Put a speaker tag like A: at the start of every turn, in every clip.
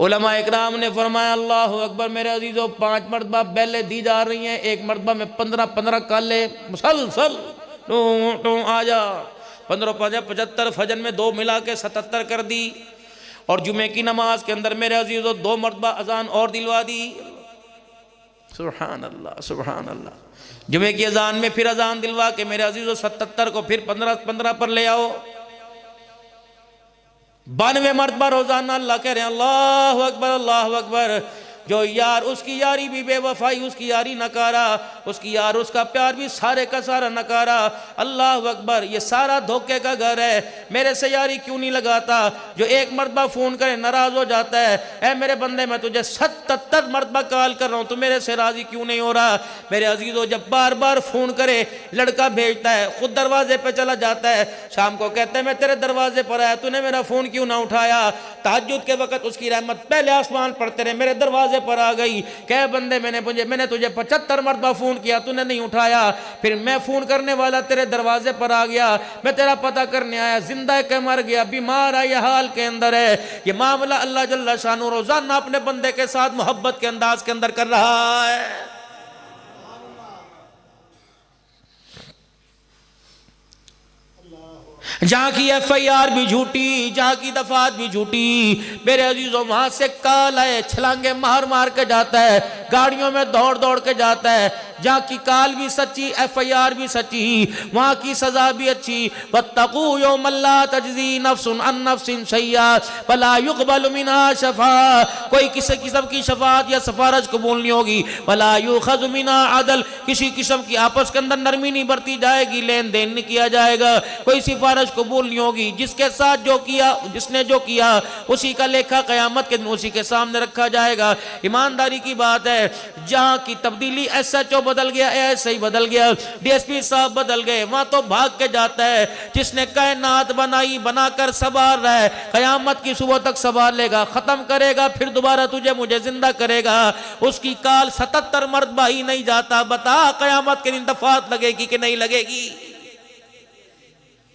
A: उलमा इकराम ने फरमाया अल्लाह अकबर मेरे अजीज़ों 5 मरतबा बेलें दी जा रही हैं, एक मरतबा में 15-15 काले मुसलसल टू आ जा 15-15 75 फजर में 2 मिला के 77 कर दी। और जुमे की नमाज के अंदर मेरे अजीज़ों 2 मरतबा अजान और दिलवा दी। सुभान अल्लाह सुभान अल्लाह। जुमे की अजान में फिर अजान दिलवा के मेरे अजीज़ों 77 को फिर 15-15 पर ले आओ। 92 मरतबा रोजाना अल्लाह कह रहे हैं अल्लाह अकबर अल्लाह अकबर। जो यार उसकी यारी भी बेवफाई, उसकी यारी नकारा, उसकी यार उसका प्यार भी सारे का सारा नकारा। अल्लाह अकबर। ये सारा धोखे का घर है। मेरे से यारी क्यों नहीं लगाता? जो एक मरतबा फ़ोन करे नाराज़ हो जाता है। ऐ मेरे बंदे मैं तुझे 77 मरतबा कॉल कर रहा हूँ, तू मेरे से राज़ी क्यों नहीं हो रहा? मेरे अजीज़ों जब बार बार फ़ोन करे, लड़का भेजता है, ख़ुद दरवाजे पर चला जाता है, शाम को कहता है मैं तेरे दरवाजे पर आया, तूने मेरा फ़ोन क्यों ना उठाया? तहज्जुद के वक़्त उसकी रहमत पहले आसमान पढ़ते रहे, मेरे दरवाजे पर आ गई। कह बंदे मैंने तुझे 75 मरतबा फोन किया, तूने नहीं उठाया। फिर मैं फोन करने वाला तेरे दरवाजे पर आ गया, मैं तेरा पता करने आया, जिंदा है कि मर गया, बीमार है, यह हाल के अंदर है। ये मामला अल्लाह जल्ला शानु रोजाना अपने बंदे के साथ मोहब्बत के अंदाज के अंदर कर रहा है। जहाँ की FIR भी झूठी, जहाँ की दफात भी झूठी। मेरे अजीजों वहां से काल है, छलांगे मार मार के जाता है, गाड़ियों में दौड़ दौड़ के जाता है। जहाँ की काल भी सच्ची, FIR भी सच्ची, वहाँ की सजा भी अच्छी। वत्तकू यौमन ला तजज़ी नफ्सुन अन नफ्सिन शैया वला युक़बलु मिन्हा शफ़ा। कोई किसी किस्म की शफात या सिफारिश कबूल नहीं होगी। वला युख़ज़ु मिन्हा अदल, किसी किस्म की आपस के अंदर नरमी नहीं बरती जाएगी, लेन देन नहीं किया जाएगा, कोई सिफारिश कबूल नहीं होगी। जिसके साथ जो किया, जिसने जो किया, उसी का लेखा क़यामत के दिन उसी के सामने रखा जाएगा। ईमानदारी की बात है। जहाँ की तब्दीली SHO बदल गया, ऐसे ही बदल गया, DSP साहब बदल गए, वहां तो भाग के जाता है। जिसने कायनात बनाई, बनाकर संभाल रहा है, कयामत की सुबह तक संभाल लेगा, खत्म करेगा, फिर दोबारा तुझे मुझे जिंदा करेगा। उसकी काल 77 मरतबा ही नहीं जाता। बता कयामत के दिन दफात लगेगी कि नहीं लगेगी?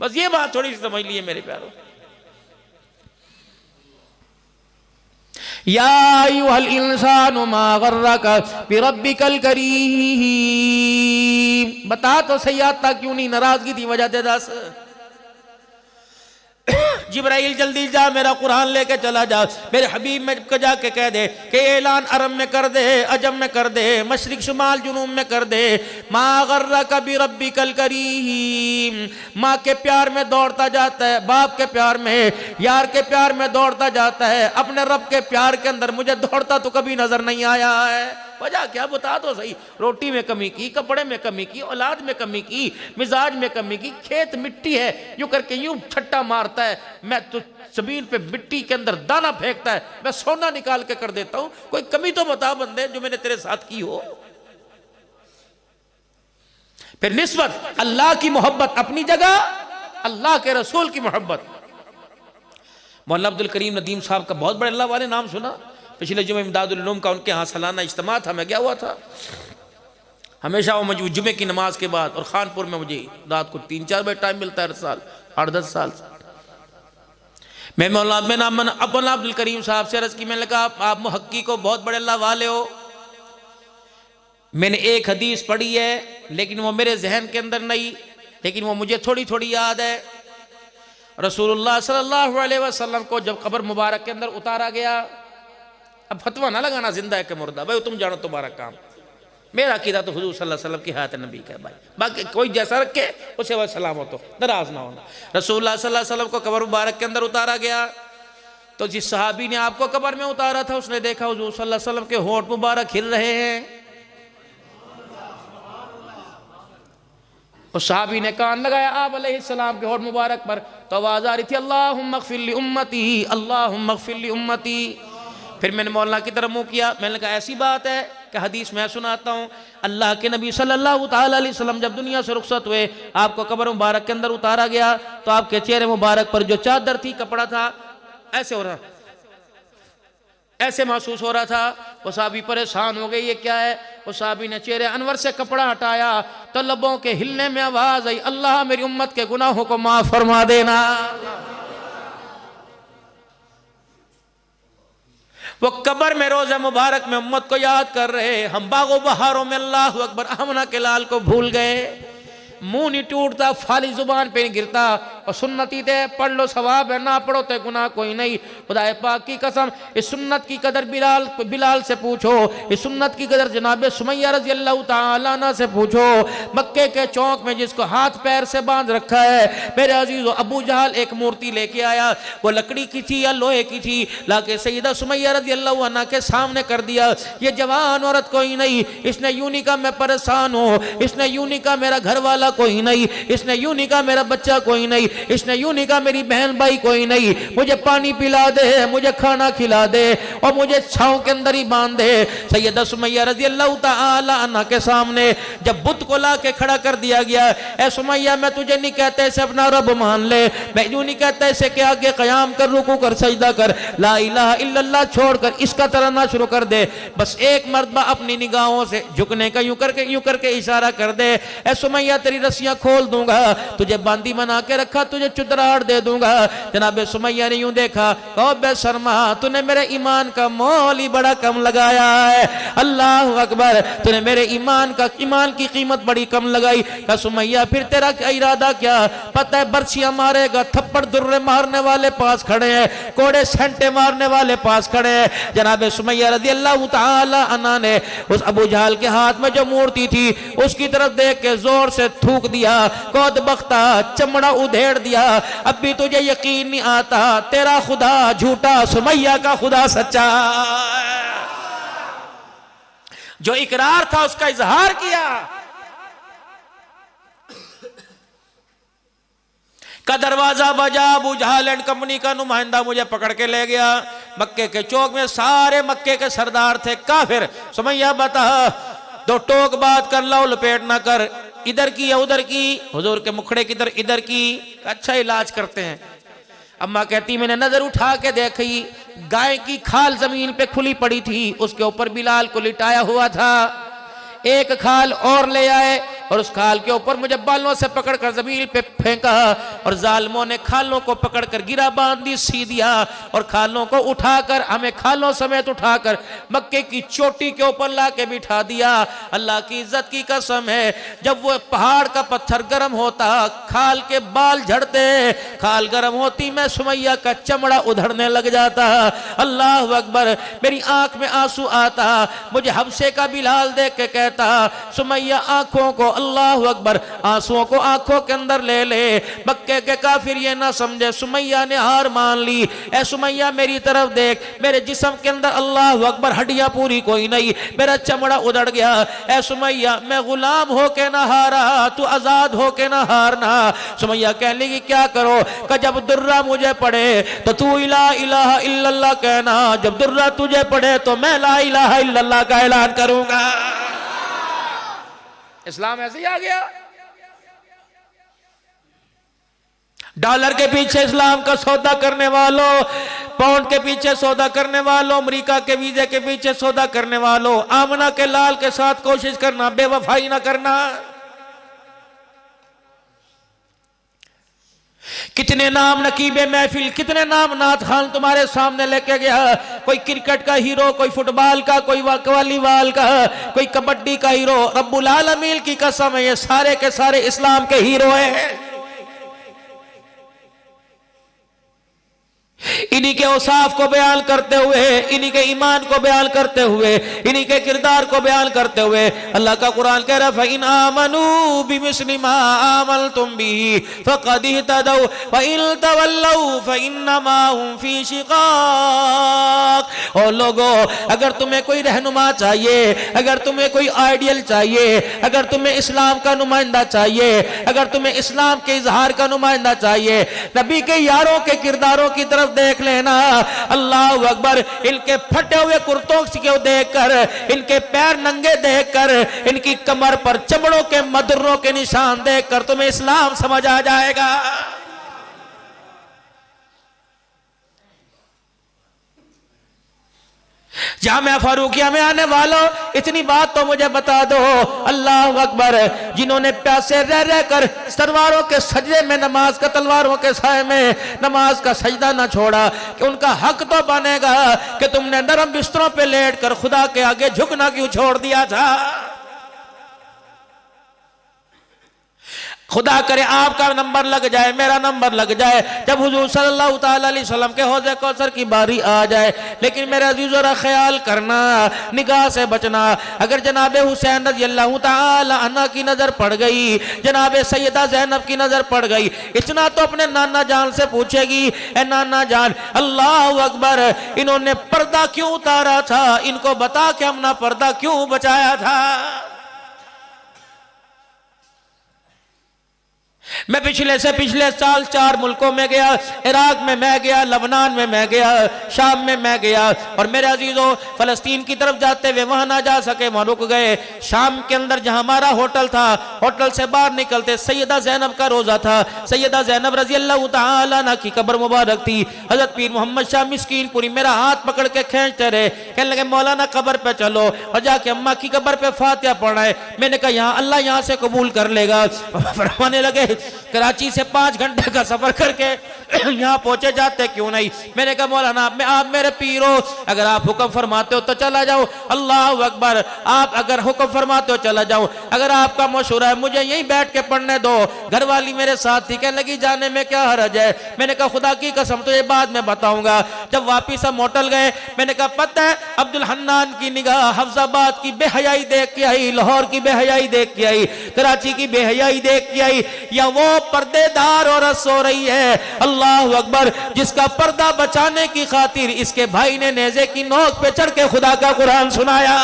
A: बस ये बात थोड़ी सी समझ लिए मेरे प्यारों। या अय्युहल इंसानु मा गर्रका बिरब्बिकल करीम। बता तो सही, आता क्यों नहीं? नाराजगी थी, वजह दे दस। जिब्राइल जल्दी जा, मेरा कुरान लेके चला जा, मेरे हबीब में जाके कह दे कि ऐलान अरब में कर दे, अजम में कर दे, मशरिक शुमाल जुनूब में कर दे। मा गर्रका बिरब्बिकल करीम। माँ के प्यार में दौड़ता जाता है, बाप के प्यार में, यार के प्यार में दौड़ता जाता है, अपने रब के प्यार के अंदर मुझे दौड़ता तो कभी नजर नहीं आया है। वजह क्या? बता दो सही। रोटी में कमी की, कपड़े में कमी की, औलाद में कमी की, मिजाज में कमी की। खेत मिट्टी है, यूं करके यूं छट्टा मारता है, मैं तो जमीन पे मिट्टी के अंदर दाना फेंकता है, मैं सोना निकाल के कर देता हूं। कोई कमी तो बता बंदे जो मैंने तेरे साथ की हो। फिर निस्बत अल्लाह की मोहब्बत अपनी जगह, अल्लाह के रसूल की मोहब्बत। मौलाना अब्दुल करीम नदीम साहब का बहुत बड़े अल्लाह वाले नाम सुना। पिछले जुमे इमदादुल उलूम का उनके यहाँ सालाना इज्तिमा था, मैं गया हुआ था। हमेशा वो मुझे जुमे की नमाज के बाद, और खानपुर में मुझे रात को 3-4 बजे टाइम मिलता है हर साल, 8-10 साल से। मैं मौलाना अब्दुल करीम साहब से अर्ज की, मैंने कहा आप मुहक्की को बहुत बड़े अल्लाह वाले हो। मैंने एक हदीस पढ़ी है, लेकिन वो मेरे जहन के अंदर नहीं, लेकिन वो मुझे थोड़ी थोड़ी याद है। रसूलुल्लाह सल्लल्लाहु अलैहि वसल्लम को जब कब्र मुबारक के अंदर उतारा गया, अब फतवा ना लगाना जिंदा है कि मुर्दा, भाई तुम जानो तुम्हारा काम। मेरा अकीदा तो हुजूर सल्लल्लाहु अलैहि वसल्लम की हयात नबी का है भाई, बाकी कोई जैसा रखे उसे वह सलाम हो, तो नाराज ना होना। रसूलुल्लाह सल्लल्लाहु अलैहि वसल्लम को कब्र मुबारक के अंदर उतारा गया, तो जिस सहाबी ने आपको कब्र में उतारा था उसने देखा हुजूर सल्लल्लाहु अलैहि वसल्लम के होंठ मुबारक हिल रहे हैं। उस सहाबी ने कान लगाया आप अलैहिस्सलाम के होंठ मुबारक पर, तो आवाज आ रही थी अल्लाहुम्मा अग़फ़िर ली उम्मती, अल्लाहुम्मा अग़फ़िर ली उम्मती। फिर मैंने मौलाना की तरफ मुँह किया, मैंने कहा ऐसी बात है कि हदीस मैं सुनाता हूँ। अल्लाह के नबी सल्लल्लाहु ताला अलैहि वसल्लम जब दुनिया से रुखसत हुए, आपको कब्र मुबारक के अंदर उतारा गया, तो आपके चेहरे मुबारक पर जो चादर थी, कपड़ा था, ऐसे हो रहा, ऐसे महसूस हो रहा था। वो साहबी परेशान हो गए, ये क्या है? वो साहबी ने चेहरे अनवर से कपड़ा हटाया तो लबों के हिलने में आवाज आई, अल्लाह मेरी उम्मत के गुनाहों को माफ फरमा देना। वो कब्र में रोज़े मुबारक में उम्मत को याद कर रहे, हम बागो बहारों में अल्लाह अकबर आमना के लाल को भूल गए। मुंह नहीं टूटता, फाली जुबान पे नहीं गिरता, और सुन्नती थे पढ़ लो सवाब है, ना पढ़ो तो गुनाह कोई नहीं। खुदा पाक की कसम, इस सुन्नत की कदर बिलाल से पूछो, इस सुन्नत की कदर जनाब सुमैया रज़ी अल्लाह तआला अन्हा से पूछो। मक्के के चौक में जिसको हाथ पैर से बांध रखा है, मेरे अजीज़ो, अबू जहल एक मूर्ति लेके आया, वो लकड़ी की थी या लोहे की थी, लाके सैयदा सुमैया रज़ी अल्लाह अन्हा के सामने कर दिया। ये जवान औरत कोई नहीं, इसने यूं नहीं कहा मैं परेशान हूँ, इसने यूं नहीं कहा मेरा घर वाला कोई नहीं, इसने यूं नहीं कहा मेरा बच्चा कोई नहीं, इसने यूं नहीं कहा मेरी बहन भाई कोई नहीं, मुझे पानी पिला दे, मुझे खाना खिला दे और मुझे छांव के अंदर ही बांध दे। सैयदा सुमैया रज़ी अल्लाह तआला अन्हा के सामने जब बुत को ला के खड़ा कर दिया गया, ए सुमैया मैं तुझे नहीं कहता इसे अपना रब मान ले, मैं यूं नहीं कहता इसे के आगे क़याम कर, रुकू कर, सजदा कर, ला इलाहा इल्लल्लाह छोड़कर इसका तराना शुरू कर दे। बस एक मर्तबा अपनी निगाहों से झुकने का यूं करके इशारा कर दे, ए सुमैया तेरी रस्सियां खोल दूंगा, तुझे बांदी बना के रखा, तुझे चुदराहट दे दूंगा। जनाब सुमैया ने यूं देखा, कहो बेशर्मा तूने मेरे ईमान का मोल ही बड़ा कम लगाया है, अल्लाह अकबर, तूने मेरे ईमान की कीमत बड़ी कम लगाई। कहा सुमैया फिर तेरा क्या इरादा, क्या पता है बर्छियां मारेगा, थप्पड़ दुर्रे मारने वाले पास खड़े हैं, कोड़े सेंटे मारने वाले पास खड़े हैं। जनाब सुमैया रज़ी अल्लाह तआला अन्हा ने उस अबू जहल के हाथ में जो मूर्ति थी उसकी तरफ देख के जोर से थूक दिया, कौद बख्ता, चमड़ा उधेड़ दिया, अब भी तुझे यकीन नहीं आता, तेरा खुदा झूठा, सुमैया का खुदा सच्चा। जो इकरार था उसका इजहार किया। का दरवाजा बजा, अबू जहल एंड कंपनी का नुमाइंदा मुझे पकड़ के ले गया। मक्के के चौक में सारे मक्के के सरदार थे काफिर। सुमैया बता, दो टोक बात कर लो, लपेट ना कर, इधर की या उधर की, हुजूर के मुखड़े की तरफ इधर की, अच्छा इलाज करते हैं। अम्मा कहती मैंने नजर उठा के देखी, गाय की खाल जमीन पे खुली पड़ी थी, उसके ऊपर बिलाल को लिटाया हुआ था। एक खाल और ले आए और उस खाल के ऊपर मुझे बालों से पकड़कर जमीन पे फेंका और जालिमों ने खालों को पकड़कर गिरा बांध दी, सी दिया और खालों को उठाकर, हमें खालों समेत उठाकर मक्के की चोटी के ऊपर ला के बिठा दिया। अल्लाह की इज्जत की कसम है, जब वो पहाड़ का पत्थर गर्म होता, खाल के बाल झड़ते, खाल गर्म होती, मैं सुमैया का चमड़ा उधड़ने लग जाता। अल्लाह अकबर, मेरी आंख में आंसू आता। मुझे हबशे का बिलाल देख के कहता, सुमैया आंखों को, अल्लाह अकबर, आंसुओं को आंखों के अंदर ले ले। मक्के के काफिर ये ना समझे सुमैया ने हार मान ली। ए सुमैया मेरी तरफ देख, मेरे जिस्म के अंदर, अल्लाह अकबर, हड्डियां पूरी कोई नहीं, मेरा चमड़ा उधड़ गया। ए सुमैया मैं गुलाम होके ना हारा, तू आजाद होके ना हारना। सुमैया कहने लगी क्या करो, कि जब दुर्रा मुझे पड़े तो तू ला इलाहा इल्लल्लाह कहना, जब दुर्रा तुझे पड़े तो मैं ला इलाहा इल्लल्लाह का ऐलान करूंगा। इस्लाम ऐसे ही आ गया। डॉलर के पीछे इस्लाम का सौदा करने वालों, पाउंड के पीछे सौदा करने वालों, अमेरिका के वीजे के पीछे सौदा करने वालों, आमना के लाल के साथ कोशिश करना, बेवफाई ना करना। कितने नाम नकीबे महफिल, कितने नाम नाथ खान तुम्हारे सामने लेके गया, कोई क्रिकेट का हीरो, कोई फुटबॉल का, कोई वॉलीबॉल का, कोई कबड्डी का हीरो। रब्बुल आलमीन की कसम है, ये सारे के सारे इस्लाम के हीरो हैं। इन्हीं के औसाफ को बयान करते हुए, इन्हीं के ईमान को बयान करते हुए, इन्हीं के किरदार को बयान करते हुए अल्लाह का कुरान कह रहा है, फ़इन आमनू बिमिस्लि मा आमनतुम बिही फ़क़द इहतदौ व इन तवल्लौ फ़इन्नमा हुम फ़ी शिक़ाक़। और लोगों, अगर तुम्हें कोई रहनुमा चाहिए, अगर तुम्हें कोई आइडियल चाहिए, अगर तुम्हें इस्लाम का नुमाइंदा चाहिए, अगर तुम्हें इस्लाम के इजहार का नुमाइंदा चाहिए, नबी के यारों के किरदारों की तरफ देख लेना। अल्लाह अकबर, इनके फटे हुए कुर्तों को देखकर, इनके पैर नंगे देखकर, इनकी कमर पर चमड़ों के मदरों के निशान देखकर तुम्हें इस्लाम समझ आ जाएगा। जामिया फारूकिया में आने वालों, इतनी बात तो मुझे बता दो, अल्लाह अकबर, जिन्होंने प्यासे रह रह कर तलवारों के सजदे में नमाज का, तलवारों के साए में नमाज का सजदा ना छोड़ा, कि उनका हक तो बनेगा कि तुमने नरम बिस्तरों पे लेट कर खुदा के आगे झुकना क्यों छोड़ दिया था। खुदा करे आपका नंबर लग जाए, मेरा नंबर लग जाए, जब हुजूर सल्लल्लाहु ताला अलैहि वसल्लम के हौज़े कौसर की बारी आ जाए। लेकिन मेरे अज़ीज़ों ज़रा ख्याल करना, निगाह से बचना। अगर जनाब हुसैन रज़ियल्लाहु ताला अन्हा की नज़र पड़ गई, जनाब सैयदा ज़ैनब की नज़र पड़ गई, इतना तो अपने नाना जान से पूछेगी, ए नाना जान, अल्लाह अकबर, इन्होंने पर्दा क्यों उतारा था, इनको बता के हमने पर्दा क्यों बचाया था। मैं पिछले से पिछले साल 4 मुल्कों में गया, इराक में मैं गया, लबनान में मैं गया, शाम में मैं गया, और मेरे अजीजों फलस्तीन की तरफ जाते हुए वहां ना जा सके, वहां रुक गए। शाम के अंदर जहां हमारा होटल था, होटल से बाहर निकलते सैयदा ज़ैनब का रोजा था। सैयदा ज़ैनब रजी अल्लाह तआला अन्हा की कब्र मुबारक थी। हजरत पीर मोहम्मद शाह मिस्कीनपुरी मेरा हाथ पकड़ के खींचते रहे, कहने लगे मौलाना कब्र पे चलो और जाके अम्मा की कब्र पे फातिहा पढ़ाए। मैंने कहा यहाँ अल्लाह यहाँ से कबूल कर लेगा। फरमाने लगे कराची से 5 घंटे का सफर करके यहाँ पहुंचे जाते क्यों नहीं। मैंने कहा मौलाना आप मेरे पीर हो, अगर आप हुक्म फरमाते हो तो चला जाओ। अल्लाह अकबर, आप अगर हुक्म फरमाते हो चला जाओ, अगर आपका मशवरा है मुझे यहीं बैठ के पढ़ने दो। घरवाली मेरे साथ थी, कहने लगी जाने में क्या हर्ज है। मैंने कहा खुदा की कसम तो ये बाद में बताऊंगा। जब वापिस हम होटल गए, मैंने कहा पता है अब्दुल हन्नान की निगाह हफ्जाबाद की बेहयाई देख के आई, लाहौर की बेहयाई देख के आई, कराची की बेहयाई देख के आई, या वो पर्देदार औरत सो रही है, अल्लाह अकबर, जिसका पर्दा बचाने की खातिर इसके भाई ने नेज़े की नोक पे चढ़ के खुदा का कुरान सुनाया।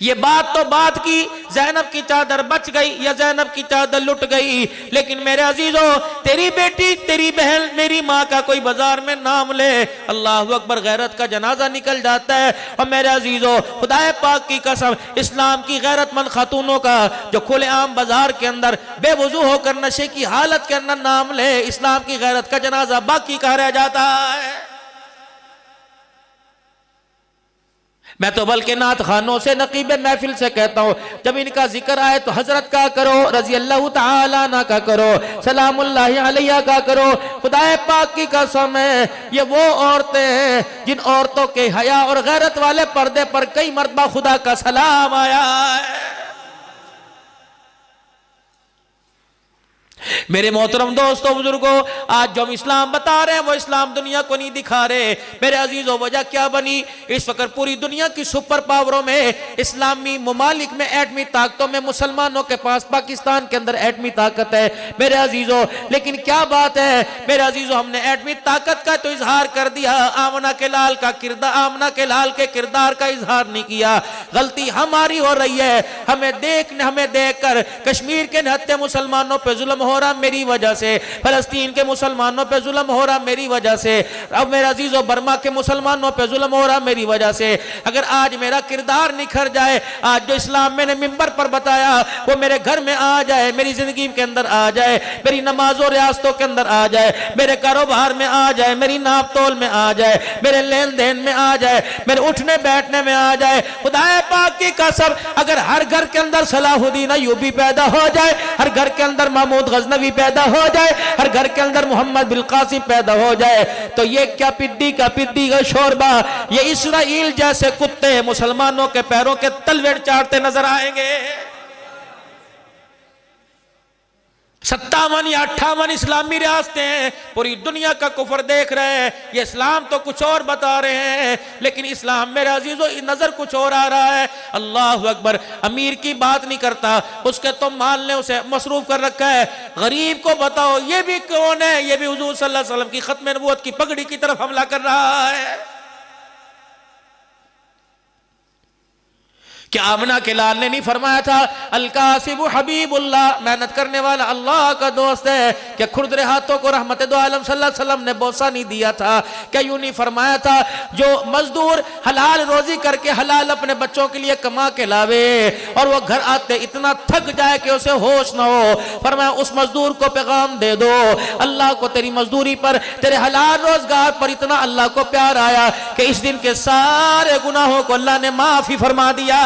A: ये बात तो बात की, ज़ैनब की चादर बच गई या ज़ैनब की चादर लुट गई, लेकिन मेरे अजीजों तेरी बेटी, तेरी बहन, मेरी माँ का कोई बाजार में नाम ले, अल्लाह अकबर, गैरत का जनाजा निकल जाता है। और मेरे अजीजों खुदाए पाक की कसम, इस्लाम की गैरतमंद खातूनों का जो खुलेआम बाजार के अंदर बेवजू होकर नशे की हालत के अंदर नाम ले, इस्लाम की गैरत का जनाजा बाकी कहा रह जाता है। मैं तो बल्कि नात खानों से, नकीब महफिल से कहता हूँ, जब इनका जिक्र आए तो हजरत का करो, रजी अल्लाह तआला अन्हा का करो, सलामुल्लाहि अलैहा का करो। खुदाए पाक की कसम है, ये वो औरतें हैं जिन औरतों के हया और गैरत वाले पर्दे पर कई मरतबा खुदा का सलाम आया है। मेरे मोहतरम दोस्तों, बुजुर्गों, आज जो हम इस्लाम बता रहे हैं वो इस्लाम दुनिया को नहीं दिखा रहे। मेरे अजीजों, वजह क्या बनी? इस वक्त पूरी दुनिया की सुपर पावरों में, इस्लामी ममालिक में, एटमी ताकतों में मुसलमानों के पास पाकिस्तान के अंदर एटमी ताकत है मेरे अजीजों। लेकिन क्या बात है मेरे अजीजों, हमने एटमी ताकत का तो इजहार कर दिया, आमना के लाल का किरदार, आमना के लाल के किरदार का इजहार नहीं किया। गलती हमारी हो रही है, हमें देख कर कश्मीर के निहत्थे मुसलमानों पर जुल्म हो रहा मेरी वजह से, फलस्तीन के मुसलमानों पे जुल्म हो रहा मेरी वजह से, अब मेरा अजीजों बर्मा के मुसलमानों पे जुल्म हो रहा मेरी वजह से। अगर आज मेरा किरदार निखर जाए, आज जो इस्लाम मैंने मिंबर पर बताया वो मेरे घर में आ जाए, मेरी जिंदगी के अंदर आ जाए, मेरी नमाजों रियासतों के अंदर आ जाए, मेरे कारोबार में आ जाए, मेरी नाप तोल में आ जाए, मेरे लेन देन में आ जाए, मेरे उठने बैठने में आ जाए, खुदाए पाक की कसम, अगर हर घर के अंदर सलाहुद्दीन अय्यूबी पैदा हो जाए, हर घर के अंदर महमूद गजनवी पैदा हो जाए, हर घर के अंदर मोहम्मद बिन कासिम पैदा हो जाए, तो ये क्या पिड्डी का शोरबा, ये इसराइल जैसे कुत्ते मुसलमानों के पैरों के तलवे चाटते नजर आएंगे। 57 या 58 इस्लामी रियासतें हैं, पूरी दुनिया का कुफर देख रहे हैं, ये इस्लाम तो कुछ और बता रहे हैं, लेकिन इस्लाम मेरे अजीजों नजर कुछ और आ रहा है। अल्लाह अकबर, अमीर की बात नहीं करता, उसके तो माल ने उसे मसरूफ कर रखा है। गरीब को बताओ ये भी कौन है, ये भी हुजूर सल्लल्लाहु अलैहि वसल्लम की खत्म नबूवत की पगड़ी की तरफ हमला कर रहा है। क्या आमना के लाल ने नहीं फरमाया था अल कासिबु हबीबुल्लाह, मेहनत करने वाला अल्लाह का दोस्त है? क्या खुरदरे हाथों को रहमत दो आलम सल्लल्लाहु अलैहि वसल्लम ने बोसा नहीं दिया था? क्या यूं नहीं फरमाया था जो मजदूर हलाल रोजी करके हलाल अपने बच्चों के लिए कमा के लावे और वो घर आते इतना थक जाए कि उसे होश ना हो, फरमाया उस मजदूर को पैगाम दे दो अल्लाह को तेरी मजदूरी पर, तेरे हलाल रोजगार पर इतना अल्लाह को प्यार आया कि इस दिन के सारे गुनाहों को अल्लाह ने माफी फरमा दिया।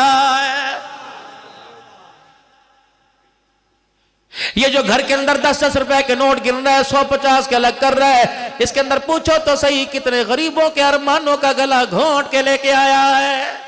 A: ये जो घर के अंदर 10-10 रुपए के नोट गिन रहा है, 150 के अलग कर रहा है, इसके अंदर पूछो तो सही कितने गरीबों के अरमानों का गला घोंट के लेके आया है।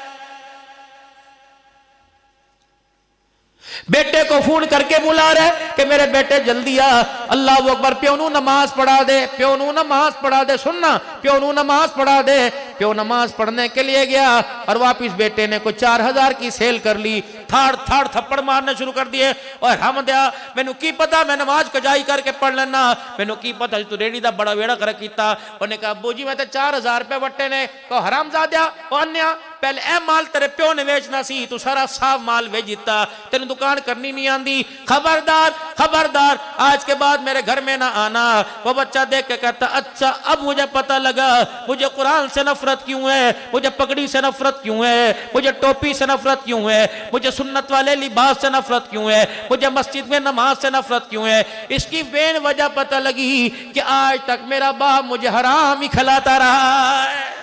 A: बेटे को फोन करके बुला रहे कि मेरे बेटे जल्दी आ, अल्लाह अकबर, प्योनू नमाज पढ़ा दे, प्योनू नमाज पढ़ा दे, सुनना प्योनू नमाज पढ़ा दे। प्यो नमाज पढ़ने के लिए गया और वापिस बेटे ने कोई 4000 की सेल कर ली, थाड़ थाड़ थप्पड़ मारने शुरू कर दिए। और हम दिया मैनू की पता मैं नमाज कजाई करके पढ़ लेना, मैनू की पता तू रेडी का बड़ा वेड़ा कर किया। उन्हें कहा अबू जी मैं तो 4000 रुपए वट्टे ने। कहो हरामजादिया अन्या, पहले ए माल तेरे प्यो ने बेचना सी, तू सारा साफ माल बेच दिता, तेन दुकान करनी नहीं आंदी, खबरदार खबरदार, आज के बाद मेरे घर में ना आना। वो बच्चा देख के कहता अच्छा अब मुझे पता लगा मुझे कुरान से नफरत क्यों है, मुझे पगड़ी से नफरत क्यों है, मुझे टोपी से नफरत क्यों है, मुझे सुन्नत वाले लिबास से नफरत क्यों है, मुझे मस्जिद में नमाज से नफरत क्यों है। इसकी बेन वजह पता लगी कि आज तक मेरा बाप मुझे हराम ही खिलाता रहा है।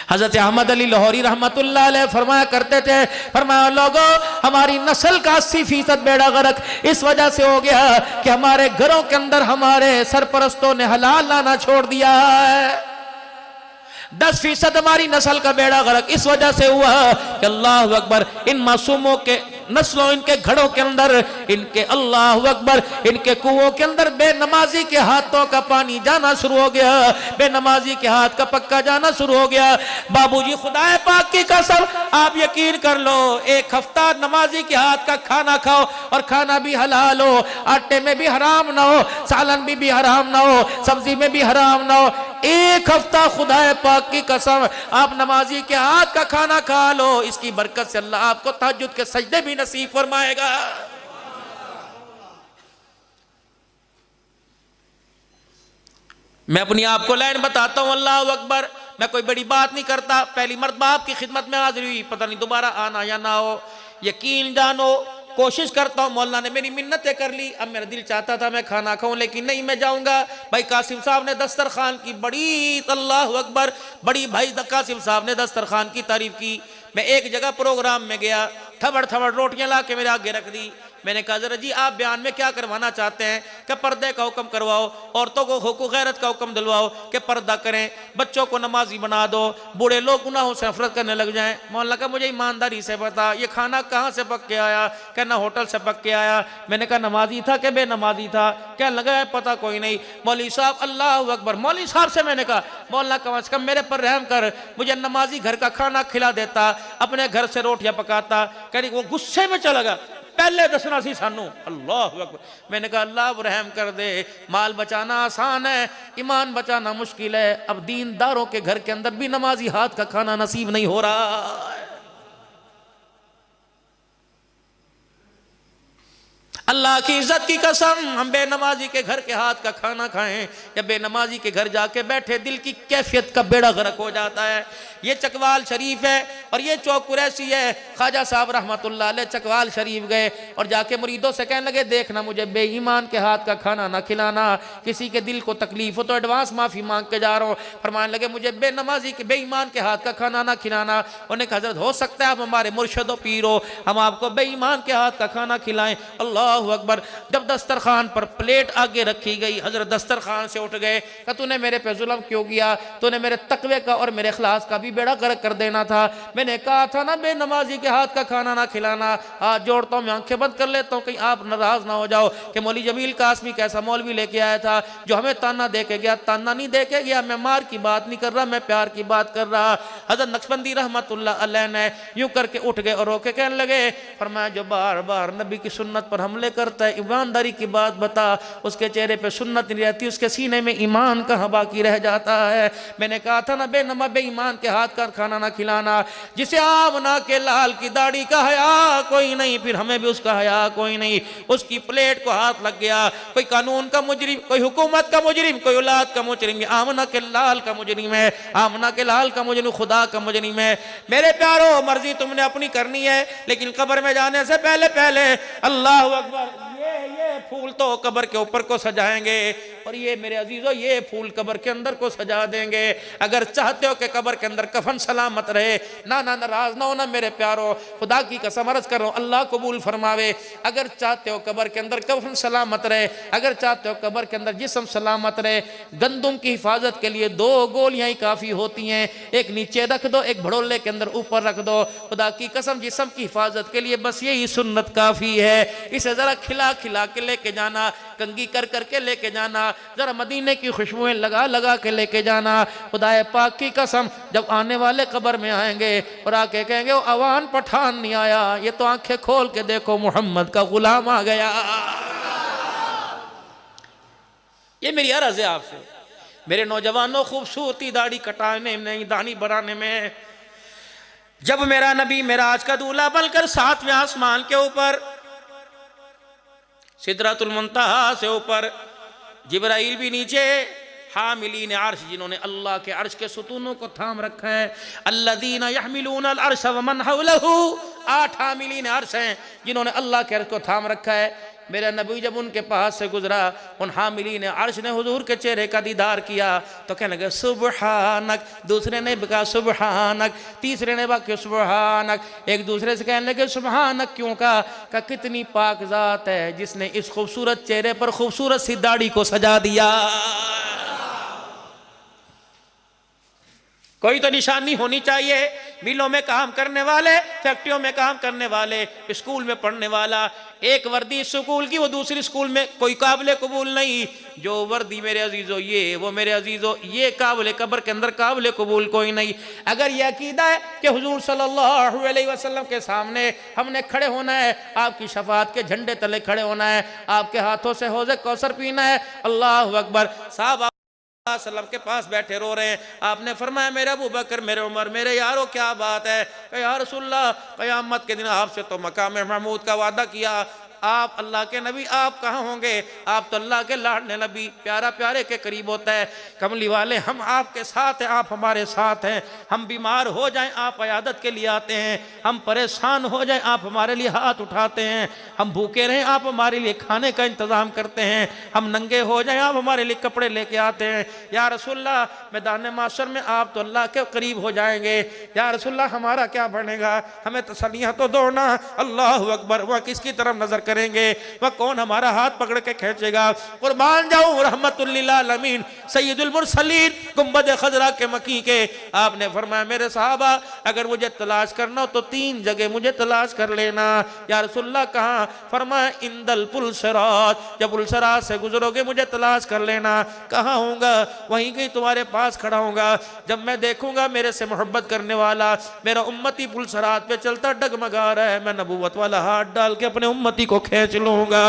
A: हजरत अहमद अली लाहौरी रहमतुल्लाह अलैह फरमाया करते थे, फरमाया लोगों हमारी नस्ल का 80% बेड़ा गर्क इस वजह से हो गया कि हमारे घरों के अंदर हमारे सरपरस्तों ने हलाल लाना छोड़ दिया है। 10% हमारी नस्ल का बेड़ा गर्क इस वजह से हुआ कि अल्लाह अकबर इन मासूमों के नस्लों इनके घड़ों के अंदर इनके अल्लाह अकबर इनके कुओं के अंदर बेनमाजी के हाथों का पानी जाना शुरू हो गया, बेनमाजी के हाथ का पक्का जाना शुरू हो गया। बाबूजी खुदा पाक की कसम आप यकीन कर लो, एक हफ्ता नमाजी के हाथ का खाना खाओ और खाना भी हलाल हो, आटे में भी हराम ना हो, सालन भी हराम ना हो, सब्जी में भी हराम ना हो। एक हफ्ता खुदा पाक की कसम आप नमाजी के हाथ का खाना खा लो, इसकी बरकत से अल्लाह आपको तहज्जुद के सजदे भी नसीब फरमाएगा। मैं अपनी आपको लाइन बताता हूं, अल्लाह अकबर, मैं कोई बड़ी बात नहीं करता, पहली मर्तबा आपकी खिदमत में हाजिर हुई, पता नहीं दोबारा आना या ना हो। यकीन जानो कोशिश करता हूँ, मौलाना ने मेरी मिन्नतें कर ली, अब मेरा दिल चाहता था मैं खाना खाऊं लेकिन नहीं मैं जाऊंगा। भाई कासिम साहब ने दस्तरखान की बड़ी, अल्लाह अकबर, बड़ी भाई कासिम साहब ने दस्तरखान की तारीफ की। मैं एक जगह प्रोग्राम में गया, थबड़ थबड़ रोटियां ला के मेरे आगे रख दी। मैंने कहा जरा जी आप बयान में क्या करवाना चाहते हैं? कि पर्दे का हुक्म करवाओ, औरतों को हुकूक गैरत का हुक्म दिलवाओ कि पर्दा करें, बच्चों को नमाजी बना दो, बूढ़े लोग गुनाहों से नफरत करने लग जाएं। मौलाना का मुझे ईमानदारी से बता ये खाना कहाँ से पक के आया? कहना होटल से पक के आया। मैंने कहा नमाजी था कि बेनमाजी था? क्या लगा पता कोई नहीं। मौलवी साहब अल्लाह अकबर, मौलवी साहब से मैंने कहा मौलाना कम से कम मेरे पर रहम कर, मुझे नमाजी घर का खाना खिला देता, अपने घर से रोटियां पकाता। कह वो गुस्से में चला गया, पहले दसना सी सानू। अल्लाह अकबर, मैंने कहा अल्लाह रहम कर दे, माल बचाना आसान है, ईमान बचाना मुश्किल है। अब दीनदारों के घर के अंदर भी नमाजी हाथ का खाना नसीब नहीं हो रहा है। अल्लाह की इज्जत की कसम, हम बेनमाजी के घर के हाथ का खाना खाएं या बेनमाजी के घर जाके बैठे, दिल की कैफियत का बेड़ा गर्क हो जाता है। ये चकवाल शरीफ है और ये चौक कुरैशी है। ख्वाजा साहब रहमतुल्लाह अलैह चकवाल शरीफ गए और जाके मुरीदों से कहने लगे देखना मुझे बेईमान के हाथ का खाना ना खिलाना, किसी के दिल को तकलीफ हो तो एडवांस माफ़ी मांग के जा रहा हूँ। फरमाने लगे मुझे बेनमाजी के बेईमान के हाथ का खाना ना खिलाना। उन्हें कहा हज़रत हो सकता है आप हमारे मुर्शिद व पीर हो, हम आपको बेईमान के हाथ का खाना खिलाएं। अल्लाह अकबर, जब दस्तरखान पर प्लेट आगे रखी गई, हजरत दस्तरखान से उठ गए, कहा तूने मेरे पे जुल्म क्यों किया? तूने मेरे तकवे का और मेरे इखलास का भी बेड़ा गर्क कर देना था। मैंने कहा था ना बेनमाजी के हाथ का खाना ना खिलाना। हाथ जोड़ता हूँ, मैं आंखें बंद कर लेता हूँ कहीं आप नाराज ना हो जाओ कि मौलवी जमील कासमी कैसा मौलवी लेके आया था जो हमें ताना दे के गया। ताना नहीं दे के गया, मैं मार की बात नहीं कर रहा, मैं प्यार की बात कर रहा। हजरत नक्शबंदी रहमतुल्लाह अलैह ने यूं करके उठ गए और रोके कहने लगे, फरमाया जो बार बार नबी की सुन्नत पर हमले सामने करता है, ईमानदारी की बात बता, उसके चेहरे पे सुन्नत नहीं रहती, उसके सीने में ईमान कहाँ बाकी रह जाता है। मैंने कहा था ना, बेनमा बेईमान के हाथ का खाना ना खिलाना। जिसे आमना के लाल की दाढ़ी का हया कोई नहीं, फिर हमें भी उसका हया कोई नहीं। उसकी प्लेट को हाथ लग गया, कोई कानून का मुजरिम, कोई हुकूमत का मुजरिम, कोई औलाद का मुजरिम, आमना के लाल का मुजरिम है, आमना के लाल का मुजरिम खुदा का मुजरिम है। मेरे प्यारो, मर्जी तुमने अपनी करनी है, लेकिन कब्र में जाने से पहले पहले अल्लाह अकबर, ये फूल तो कब्र के ऊपर को सजाएंगे, और ये मेरे अजीजों ये फूल कब्र के अंदर को सजा देंगे। अगर चाहते हो कि कब्र के अंदर कफन सलामत रहे, ना नाराज ना हो ना मेरे प्यारो, खुदा की कसम अर्ज कर रहा हूं, अल्लाह कबूल फरमावे। अगर चाहते हो कब्र के अंदर कफन सलामत रहे, अगर चाहते हो कब्र के अंदर जिस्म सलामत रहे, गंदुम की हिफाजत के लिए 2 गोलियां ही काफी होती हैं। एक नीचे रख दो, एक भड़ोले के अंदर ऊपर रख दो। खुदा की कसम जिस्म की हिफाजत के लिए बस यही सुन्नत काफी है। इसे जरा खिला खिला के लेके जाना, कंगी कर करके लेके जाना, जरा मदीने की खुशबुएं लगा लगा के लेके जाना। खुदाए पाक की कसम, जब आने वाले कब्र में आएंगे और आके कहेंगे वो अवान पठान नहीं आया, ये तो आंखें खोल के देखो मोहम्मद का गुलाम आ गया। ये मेरी अर्ज है आपसे, मेरे नौजवानों, खूबसूरती दाढ़ी कटाने में, दाढ़ी बनाने में। जब मेरा नबी मेराज का दूल्हा बनकर 7वें आसमान के ऊपर सिदरतुल मुंतहा से ऊपर, जिब्राइल भी नीचे, हामिलीन अर्श जिन्होंने अल्लाह के अर्श के सुतूनों को थाम रखा है, अल्लज़ीना यहमिलूना अल अर्श व मन हौलहू, 8 हामिलीन अर्श हैं जिन्होंने अल्लाह के अर्श को थाम रखा है। मेरा नबी जब उनके पास से गुजरा, उन हामिलीन अर्श ने हुजूर के चेहरे का दीदार किया तो कहने लगे सुबहानक, दूसरे ने कहा सुबहानक, तीसरे ने कहा सुबहानक, एक दूसरे से कहने लगे सुबहानक क्यों कहा कितनी पाक ज़ात है जिसने इस खूबसूरत चेहरे पर खूबसूरत सी दाढ़ी को सजा दिया। कोई तो निशानी होनी चाहिए। मिलों में काम करने वाले, फैक्ट्रियों में काम करने वाले, स्कूल में पढ़ने वाला, एक वर्दी स्कूल की वो दूसरी स्कूल में कोई काबिल कबूल नहीं। जो वर्दी मेरे अजीजों ये, वो मेरे अजीजों ये, काबिल कब्र के अंदर काबिल कबूल कोई नहीं। अगर यह अकीदा है कि हुजूर सल्लल्लाहु अलैहि वसल्लम के सामने हमने खड़े होना है, आपकी शफाअत के झंडे तले खड़े होना है, आपके हाथों से हौज़े कौसर पीना है, अल्लाह अकबर। साहब सल्लम के पास बैठे रो रहे हैं, आपने फरमाया मेरे अबू बकर, मेरे उमर, मेरे यारो क्या बात है? या रसूलल्लाह, क़यामत के दिन आपसे तो मकाम महमूद का वादा किया, आप अल्लाह के नबी आप कहाँ होंगे? आप तो अल्लाह के लाडले नबी, प्यारा प्यारे के करीब होता है। कमली वाले हम आपके साथ हैं, आप हमारे साथ हैं। हम बीमार हो जाएं आप इयादत के लिए आते हैं, हम परेशान हो जाएं आप हमारे लिए हाथ उठाते हैं, हम भूखे रहें आप हमारे लिए खाने का इंतज़ाम करते हैं, हम नंगे हो जाएं आप हमारे लिए कपड़े लेके आते हैं। या रसूलल्लाह, मैदान माशर में आप तो अल्लाह के करीब हो जाएंगे, या रसूलल्लाह हमारा क्या बनेगा? हमें तसल्लियाँ तो दो ना। अल्लाह अकबर। वह किसकी तरफ नजर करेंगे? वह कौन हमारा हाथ पकड़ के खींचेगा? कुर्बान जाऊं रहमतुल लिल आलमीन सैयदुल मुरसलीन गुंबद खजरा के मकी के। आपने फरमाया मेरे साहबा, अगर मुझे तलाश करना हो तो 3 जगह मुझे तलाश कर लेना। या रसूलल्लाह कहाँ? फरमाया इंदल पुल सिरात, जब पुल सिरात से गुजरोगे मुझे तलाश कर लेना। कहाँ होऊंगा? वहीं कहीं तुम्हारे पास खड़ा होऊंगा। जब मैं देखूंगा मेरे से मोहब्बत करने वाला मेरा उम्मती पुल सिरात पे चलता डगमगा रहा है, मैं नबूवत वाला हाथ डाल के अपने उम्मती को खींच लूंगा।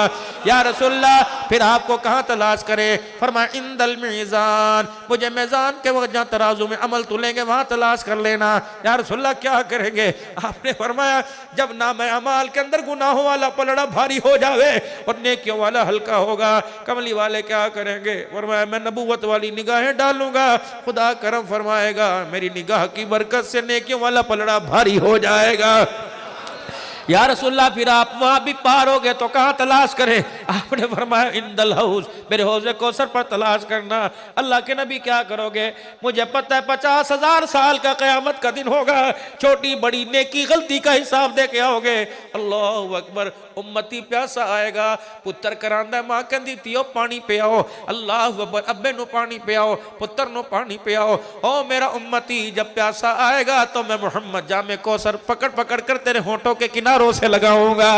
A: या रसूलल्लाह, फिर आपको कहाँ तलाश करे? फरमाया इंदल मीज़ान, मुझे मीज़ान के वक्त जहाँ तराजू में अमल तुलेंगे वहाँ तलाश कर लेना। या रसूलल्लाह क्या करेंगे? आपने फरमाया जब नाम अमाल के अंदर गुनाहों वाला पलड़ा भारी हो जावे और नेकियों वाला हल्का होगा, कमली वाले क्या करेंगे? फरमाया मैं नबूवत वाली निगाहें डालूंगा, खुदा करम फरमाएगा मेरी निगाह की बरकत से नेकियों वाला पलड़ा भारी हो जाएगा। या रसूलल्लाह, फिर आप वहां भी पार हो गए तो कहाँ तलाश करें? आपने फरमाया इंदल हौज, मेरे हौज़े कौसर पर तलाश करना। अल्लाह के नबी क्या करोगे? मुझे पता है 50,000 साल का क़यामत का दिन होगा, छोटी बड़ी नेकी गलती का हिसाब दे के आओगे। अल्लाह अकबर। उम्मती प्यासा आएगा, पुत्र करांदा मां कहंदी थियो पानी पे आओ, अल्लाह अकबर, अब्बे नु पानी पे आओ, पुत्र नु पानी पे आओ। ओ मेरा उम्मती, जब प्यासा आएगा तो मैं मोहम्मद जामे कौसर पकड़ पकड़ कर तेरे होंठों के किनारे पैरों से लगाऊंगा।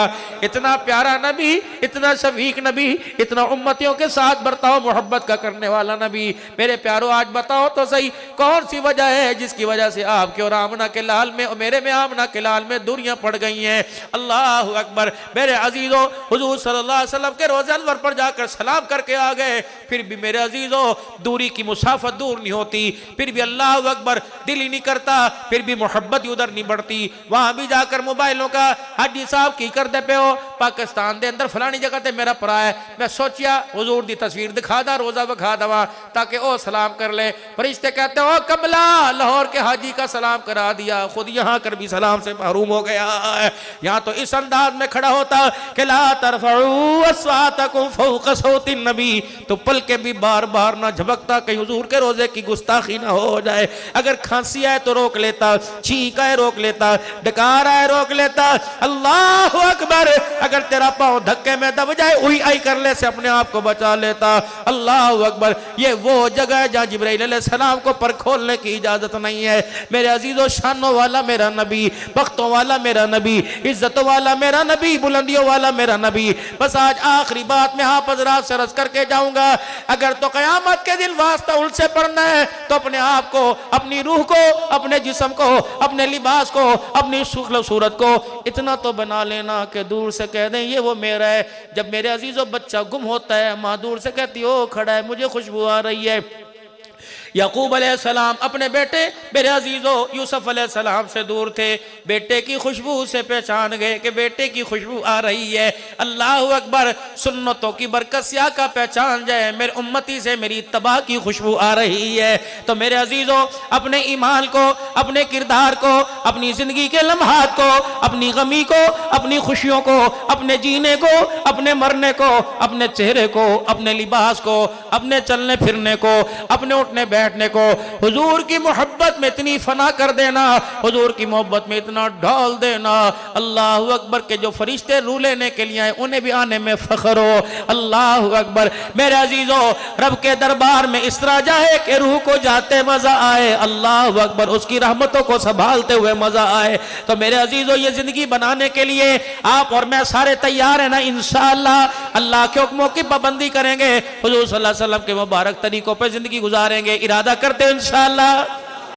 A: इतना प्यारा नबी, इतना शफीक नबी, इतना उम्मतियों के साथ बर्ताव मोहब्बत का करने वाला नबी। मेरे प्यारों आज बताओ तो सही कौन सी वजह है जिसकी वजह से आपके और आमना के लाल में और मेरे में आमना के लाल में दूरियां पड़ गई हैं। अल्लाह अकबर। मेरे अजीजों, हुजूर सल्लल्लाहु अलैहि वसल्लम के रोज़े अनवर पर जाकर सलाम करके आ गए, फिर भी मेरे अजीजों दूरी की मुसाफत दूर नहीं होती, फिर भी अल्लाह अकबर दिल ही नहीं करता, फिर भी मोहब्बत उधर नहीं बढ़ती। वहां भी जाकर मोबाइलों का हाजी साहब की कर दे पे हो पाकिस्तान के अंदर फलानी जगह ते मेरा भरा है, मैं सोचिया हुजूर दी तस्वीर दिखा दा, रोजा विखा दवा ताकि ओ सलाम कर ले। फरिश्ते कहते हो कमला लाहौर के हाजी का सलाम करा दिया, खुद यहाँ कर भी सलाम से महरूम हो गया है। यहाँ तो इस अंदाज में खड़ा होता कि ला तरफऊ अस्वातकुम फौका सौति नबी, तो पल के भी बार बार ना झपकता कहीं हुजूर के रोजे की गुस्ताखी ना हो जाए। अगर खांसी आए तो रोक लेता, छींक आए रोक लेता, डकार आए रोक लेता। अल्लाह अकबर। अगर तेरा पांव धक्के में दब जाए उई आई कर ले से अपने आप को बचा लेता। अल्लाह अकबर। ये वो जगह है जहाँ जिब्राइल अलैहिस्सलाम को पर खोलने की इजाजत नहीं है। मेरे अजीजों, शानों वाला मेरा नबी, बख्तों वाला मेरा नबी, इज्जतों वाला मेरा नबी, बुलंदियों वाला मेरा नबी। बस आज आखिरी बात में आप हज़रात से अर्ज़ करके जाऊंगा, अगर तो क़यामत के दिन वास्ता उल्से पड़ना है तो अपने आप को, अपनी रूह को, अपने जिस्म को, अपने लिबास को, अपनी शुक्ल सूरत को इतना तो बना लेना कि दूर से कह दें ये वो मेरा है। जब मेरे अजीजों बच्चा गुम होता है, माँ दूर से कहती हो खड़ा है, मुझे खुशबू आ रही है। याकूब अलैहिस्सलाम अपने बेटे मेरे अजीजों यूसुफ अलैहिस्सलाम से दूर थे, बेटे की खुशबू से पहचान गए कि बेटे की खुशबू आ रही है। अल्लाह अकबर। सुन्नतों की बरकत से आका पहचान जाए मेरे उम्मती से मेरी तबाह की खुशबू आ रही है। तो मेरे अजीजों, अपने ईमान को, अपने किरदार को, अपनी जिंदगी के लम्हात को, अपनी गमी को, अपनी खुशियों को, अपने जीने को, अपने मरने को, अपने चेहरे को, अपने लिबास को, अपने चलने फिरने को, अपने उठने बैठने को हुजूर की मोहब्बत में इतनी फना कर देना, हुजूर की मोहब्बत में इतना ढाल देना। अल्लाह अकबर के जो फरिश्ते रूह लेने के लिए आए उन्हें भी आने में फख्र हो। अल्लाह अकबर। मेरे अजीजों, रब के दरबार में इस तरह जाए कि रूह को जाते मजा आए, अल्लाह अकबर, उसकी रहमतों को संभालते हुए मजा आए। तो मेरे अजीजों, ये जिंदगी बनाने के लिए आप और मैं सारे तैयार हैं ना? इंशाअल्लाह अल्लाह के हुक्मों की पाबंदी करेंगे, हुजूर सल्लल्लाहु अलैहि वसल्लम के मुबारक तरीकों पर जिंदगी गुजारेंगे, इरादा करते हैं इंशाअल्लाह।